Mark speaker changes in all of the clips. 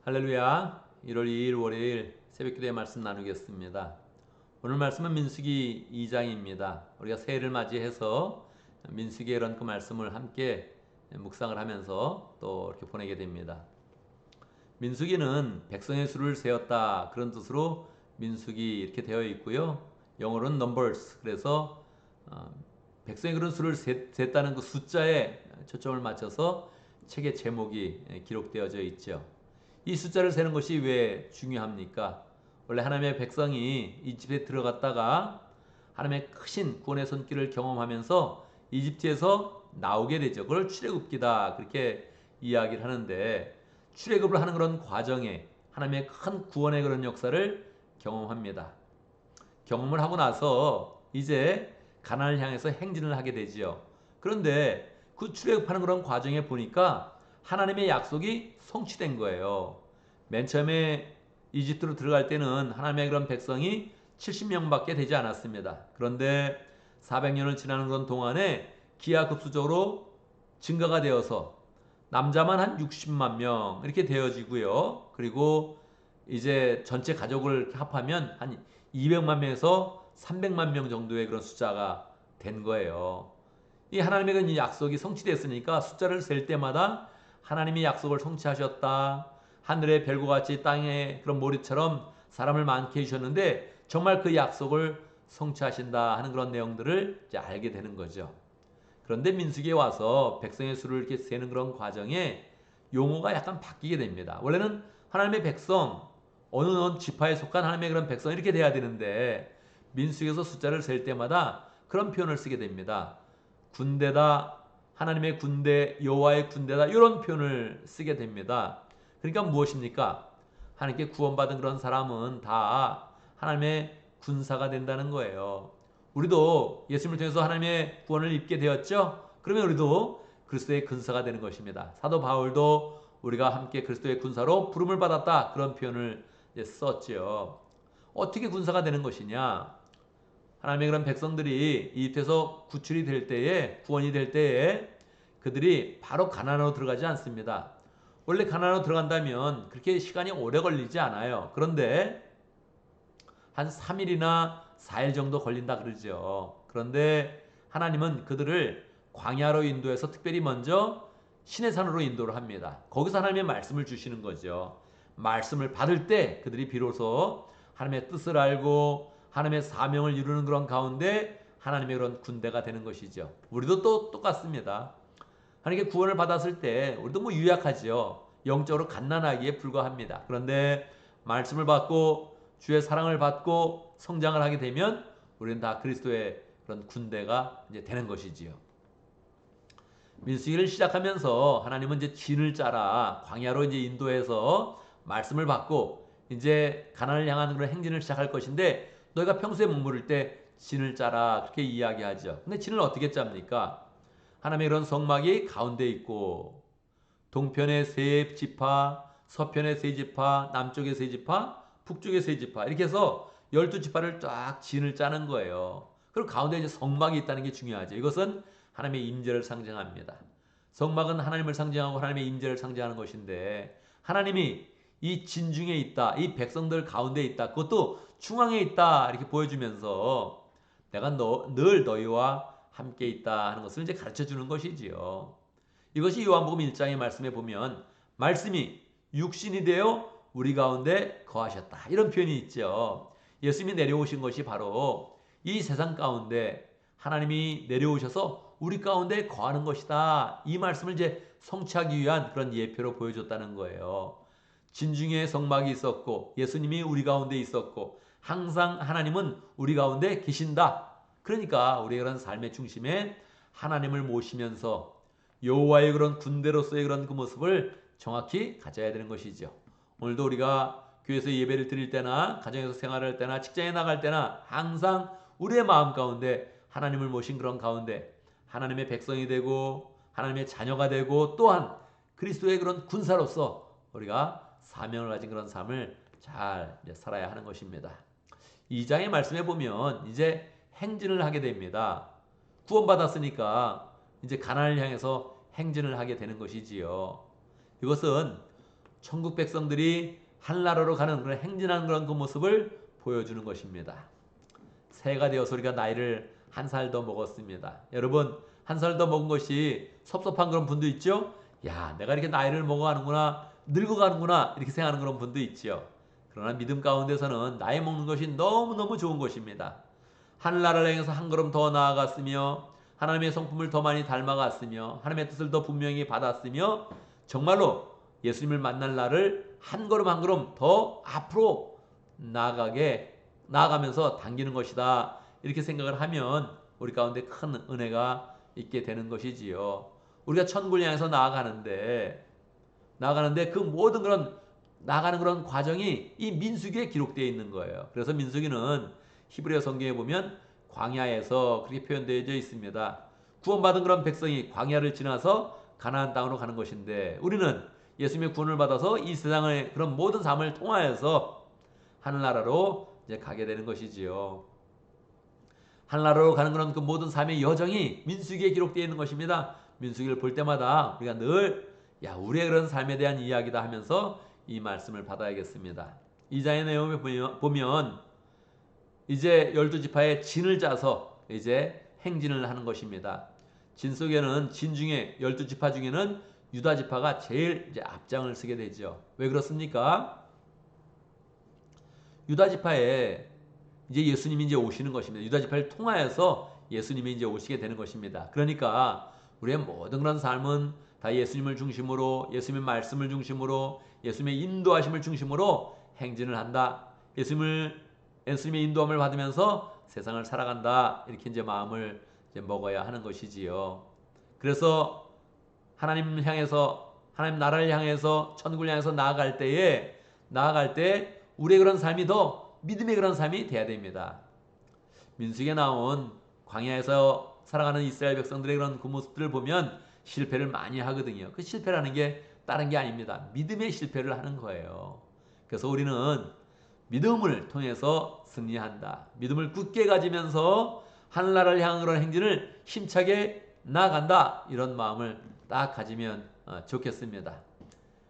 Speaker 1: 할렐루야. 1월 2일 월요일 새벽기도의 말씀 나누겠습니다. 오늘 말씀은 민수기 2장입니다. 우리가 새해를 맞이해서 민수기의 이런 그 말씀을 함께 묵상을 하면서 또 이렇게 보내게 됩니다. 민수기는 백성의 수를 세었다 그런 뜻으로 민수기 이렇게 되어 있고요. 영어로는 numbers, 그래서 백성의 그런 수를 셌다는 그 숫자에 초점을 맞춰서 책의 제목이 기록되어져 있죠. 이 숫자를 세는 것이 왜 중요합니까? 원래 하나님의 백성이 이집트에 들어갔다가 하나님의 크신 구원의 손길을 경험하면서 이집트에서 나오게 되죠. 그걸 출애굽기다 그렇게 이야기를 하는데, 출애굽을 하는 그런 과정에 하나님의 큰 구원의 그런 역사를 경험합니다. 경험을 하고 나서 이제 가나안을 향해서 행진을 하게 되지요. 그런데 그 출애굽하는 그런 과정에 보니까 하나님의 약속이 성취된 거예요. 맨 처음에 이집트로 들어갈 때는 하나님의 그런 백성이 70명밖에 되지 않았습니다. 그런데 400년을 지나는 그런 동안에 기하급수적으로 증가가 되어서 남자만 한 60만 명 이렇게 되어지고요. 그리고 이제 전체 가족을 합하면 한 200만 명에서 300만 명 정도의 그런 숫자가 된 거예요. 이 하나님의 그 약속이 성취됐으니까 숫자를 셀 때마다 하나님이 약속을 성취하셨다. 하늘의 별과 같이 땅의 그런 모리처럼 사람을 많게 해주셨는데 정말 그 약속을 성취하신다 하는 그런 내용들을 이제 알게 되는 거죠. 그런데 민수기에 와서 백성의 수를 이렇게 세는 그런 과정에 용어가 약간 바뀌게 됩니다. 원래는 하나님의 백성, 어느 지파에 속한 하나님의 그런 백성 이렇게 돼야 되는데 민수기에서 숫자를 셀 때마다 그런 표현을 쓰게 됩니다. 군대다, 하나님의 군대, 여호와의 군대다 이런 표현을 쓰게 됩니다. 그러니까 무엇입니까? 하나님께 구원받은 그런 사람은 다 하나님의 군사가 된다는 거예요. 우리도 예수님을 통해서 하나님의 구원을 입게 되었죠? 그러면 우리도 그리스도의 군사가 되는 것입니다. 사도 바울도 우리가 함께 그리스도의 군사로 부름을 받았다 그런 표현을 썼죠. 어떻게 군사가 되는 것이냐? 하나님의 그런 백성들이 이집트에서 구출이 될 때에, 구원이 될 때에 그들이 바로 가나안으로 들어가지 않습니다. 원래 가나안으로 들어간다면 그렇게 시간이 오래 걸리지 않아요. 그런데 한 3일이나 4일 정도 걸린다 그러죠. 그런데 하나님은 그들을 광야로 인도해서 특별히 먼저 시내산으로 인도를 합니다. 거기서 하나님의 말씀을 주시는 거죠. 말씀을 받을 때 그들이 비로소 하나님의 뜻을 알고 하나님의 사명을 이루는 그런 가운데 하나님의 그런 군대가 되는 것이죠. 우리도 또 똑같습니다. 하나님께 구원을 받았을 때 우리도 뭐 유약하지요. 영적으로 갓난아기에 불과합니다. 그런데 말씀을 받고 주의 사랑을 받고 성장을 하게 되면 우리는 다 그리스도의 그런 군대가 이제 되는 것이지요. 민수기를 시작하면서 하나님은 이제 진을 짜라 광야로 이제 인도해서 말씀을 받고 이제 가나안을 향하는 그런 행진을 시작할 것인데 너희가 평소에 머무를 때 진을 짜라 그렇게 이야기하죠. 근데 진을 어떻게 짭니까? 하나님의 그런 성막이 가운데 있고 동편의 세 지파, 서편의 세 지파, 남쪽의 세 지파, 북쪽의 세 지파 이렇게 해서 12지파를 쫙 진을 짜는 거예요. 그리고 가운데 이제 성막이 있다는 게 중요하죠. 이것은 하나님의 임재를 상징합니다. 성막은 하나님을 상징하고 하나님의 임재를 상징하는 것인데 하나님이 이 진중에 있다. 이 백성들 가운데 있다. 그것도 중앙에 있다. 이렇게 보여주면서 내가 늘 너희와 함께 있다 하는 것을 이제 가르쳐 주는 것이지요. 이것이 요한복음 1장의 말씀에 보면 말씀이 육신이 되어 우리 가운데 거하셨다. 이런 표현이 있죠. 예수님이 내려오신 것이 바로 이 세상 가운데 하나님이 내려오셔서 우리 가운데 거하는 것이다. 이 말씀을 이제 성취하기 위한 그런 예표로 보여줬다는 거예요. 진중에 성막이 있었고 예수님이 우리 가운데 있었고 항상 하나님은 우리 가운데 계신다. 그러니까 우리의 그런 삶의 중심에 하나님을 모시면서 여호와의 그런 군대로서의 그런 그 모습을 정확히 가져야 되는 것이죠. 오늘도 우리가 교회에서 예배를 드릴 때나 가정에서 생활할 때나 직장에 나갈 때나 항상 우리의 마음 가운데 하나님을 모신 그런 가운데 하나님의 백성이 되고 하나님의 자녀가 되고 또한 그리스도의 그런 군사로서 우리가 사명을 가진 그런 삶을 잘 살아야 하는 것입니다. 2장의 말씀에 보면 이제 행진을 하게 됩니다. 구원받았으니까 이제 가나안을 향해서 행진을 하게 되는 것이지요. 이것은 천국 백성들이 하늘나라로 가는 그런 행진하는 그런 그 모습을 보여주는 것입니다. 새해가 되어서 우리가 나이를 한 살 더 먹었습니다. 여러분, 한 살 더 먹은 것이 섭섭한 그런 분도 있죠? 야, 내가 이렇게 나이를 먹어가는구나, 늙어가는구나, 이렇게 생각하는 그런 분도 있죠. 그러나 믿음 가운데서는 나이 먹는 것이 너무너무 좋은 것입니다. 하늘나라를 향해서 한 걸음 더 나아갔으며, 하나님의 성품을 더 많이 닮아갔으며, 하나님의 뜻을 더 분명히 받았으며, 정말로 예수님을 만날 날을 한 걸음 한 걸음 더 앞으로 나아가면서 당기는 것이다. 이렇게 생각을 하면 우리 가운데 큰 은혜가 있게 되는 것이지요. 우리가 천국을 향해서 나아가는데 그 모든 그런 나가는 그런 과정이 이 민수기에 기록되어 있는 거예요. 그래서 민수기는 히브리어 성경에 보면 광야에서 그렇게 표현되어 있습니다. 구원받은 그런 백성이 광야를 지나서 가나안 땅으로 가는 것인데, 우리는 예수님의 구원을 받아서 이 세상의 그런 모든 삶을 통하여서 하늘나라로 이제 가게 되는 것이지요. 하늘나라로 가는 그런 그 모든 삶의 여정이 민수기에 기록되어 있는 것입니다. 민수기를 볼 때마다 우리가 늘 우리의 그런 삶에 대한 이야기다 하면서 이 말씀을 받아야겠습니다. 2장의 내용을 보면 이제 12지파의 진을 짜서 이제 행진을 하는 것입니다. 진 속에는 진 중에 12지파 중에는 유다 지파가 제일 이제 앞장을 서게 되죠. 왜 그렇습니까? 유다 지파에 이제 예수님이 이제 오시는 것입니다. 유다 지파를 통하여서 예수님이 이제 오시게 되는 것입니다. 그러니까 우리의 모든 그런 삶은 다 예수님을 중심으로, 예수님의 말씀을 중심으로, 예수님의 인도하심을 중심으로 행진을 한다. 예수님의 인도함을 받으면서 세상을 살아간다. 이렇게 이제 마음을 이제 먹어야 하는 것이지요. 그래서 하나님 나라를 향해서 천국을 향해서 나아갈 때 우리의 그런 삶이 더 믿음의 그런 삶이 돼야 됩니다. 민수기에 나온 광야에서 살아가는 이스라엘 백성들의 그런 그 모습들을 보면 실패를 많이 하거든요. 그 실패라는 게 다른 게 아닙니다. 믿음의 실패를 하는 거예요. 그래서 우리는 믿음을 통해서 승리한다. 믿음을 굳게 가지면서 하늘나라를 향한 그런 행진을 힘차게 나아간다. 이런 마음을 딱 가지면 좋겠습니다.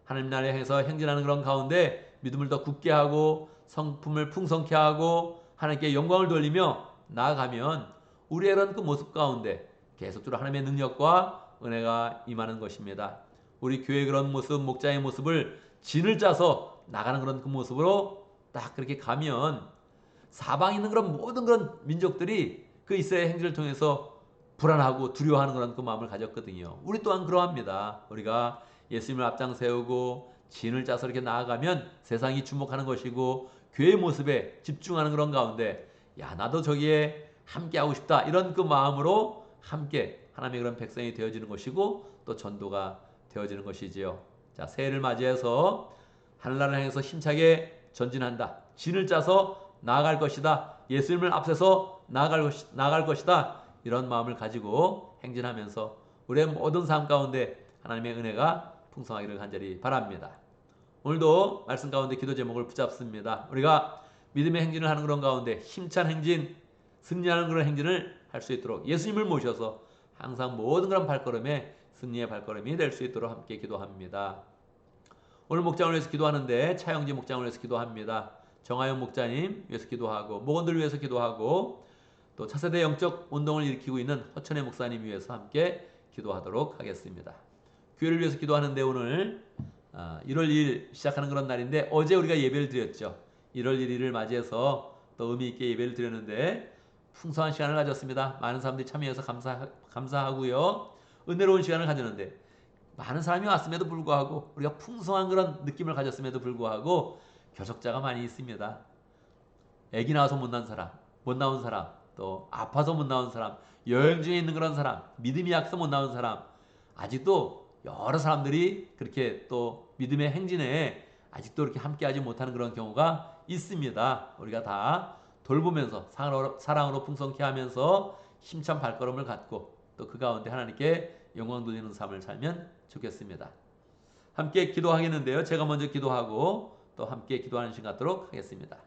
Speaker 1: 하나님 나라를 향해서 행진하는 그런 가운데 믿음을 더 굳게 하고 성품을 풍성케 하고 하나님께 영광을 돌리며 나아가면 우리의 그런 그 모습 가운데 계속적으로 하나님의 능력과 은혜가 임하는 것입니다. 우리 교회의 그런 모습, 목자의 모습을 진을 짜서 나가는 그런 그 모습으로 딱 그렇게 가면 사방에 있는 그런 모든 그런 민족들이 그 이스라엘 행진을 통해서 불안하고 두려워하는 그런 그 마음을 가졌거든요. 우리 또한 그러합니다. 우리가 예수님을 앞장 세우고 진을 짜서 이렇게 나아가면 세상이 주목하는 것이고 교회의 모습에 집중하는 그런 가운데 나도 저기에 함께 하고 싶다. 이런 그 마음으로 함께 하나님의 그런 백성이 되어지는 것이고 또 전도가 되어지는 것이지요. 자, 새해를 맞이해서 하늘나라를 향해서 힘차게 전진한다. 진을 짜서 나아갈 것이다. 예수님을 앞세서 나아갈 것이다. 이런 마음을 가지고 행진하면서 우리의 모든 삶 가운데 하나님의 은혜가 풍성하기를 간절히 바랍니다. 오늘도 말씀 가운데 기도 제목을 붙잡습니다. 우리가 믿음의 행진을 하는 그런 가운데 힘찬 행진, 승리하는 그런 행진을 할 수 있도록 예수님을 모셔서 항상 모든 그런 발걸음에 승리의 발걸음이 될 수 있도록 함께 기도합니다. 오늘 목장을 위해서 기도하는데 차영지 목장을 위해서 기도합니다. 정하영 목자님 위해서 기도하고 목원들 위해서 기도하고 또 차세대 영적 운동을 일으키고 있는 허천의 목사님 위해서 함께 기도하도록 하겠습니다. 교회를 위해서 기도하는데 오늘 1월 2일 시작하는 그런 날인데 어제 우리가 예배를 드렸죠. 1월 1일을 맞이해서 또 의미 있게 예배를 드렸는데 풍성한 시간을 가졌습니다. 많은 사람들이 참여해서 감사하고요. 은혜로운 시간을 가졌는데 많은 사람이 왔음에도 불구하고 우리가 풍성한 그런 느낌을 가졌음에도 불구하고 결석자가 많이 있습니다. 애기 나와서 못 나온 사람, 또 아파서 못 나온 사람, 여행 중에 있는 그런 사람, 믿음이 약해서 못 나온 사람, 아직도 여러 사람들이 그렇게 또 믿음의 행진에 아직도 이렇게 함께하지 못하는 그런 경우가 있습니다. 우리가 다 돌보면서 사랑으로 풍성케 하면서 힘찬 발걸음을 갖고 또 그 가운데 하나님께 영광 돌리는 삶을 살면 좋겠습니다. 함께 기도하겠는데요. 제가 먼저 기도하고 또 함께 기도하는 시간 갖도록 하겠습니다.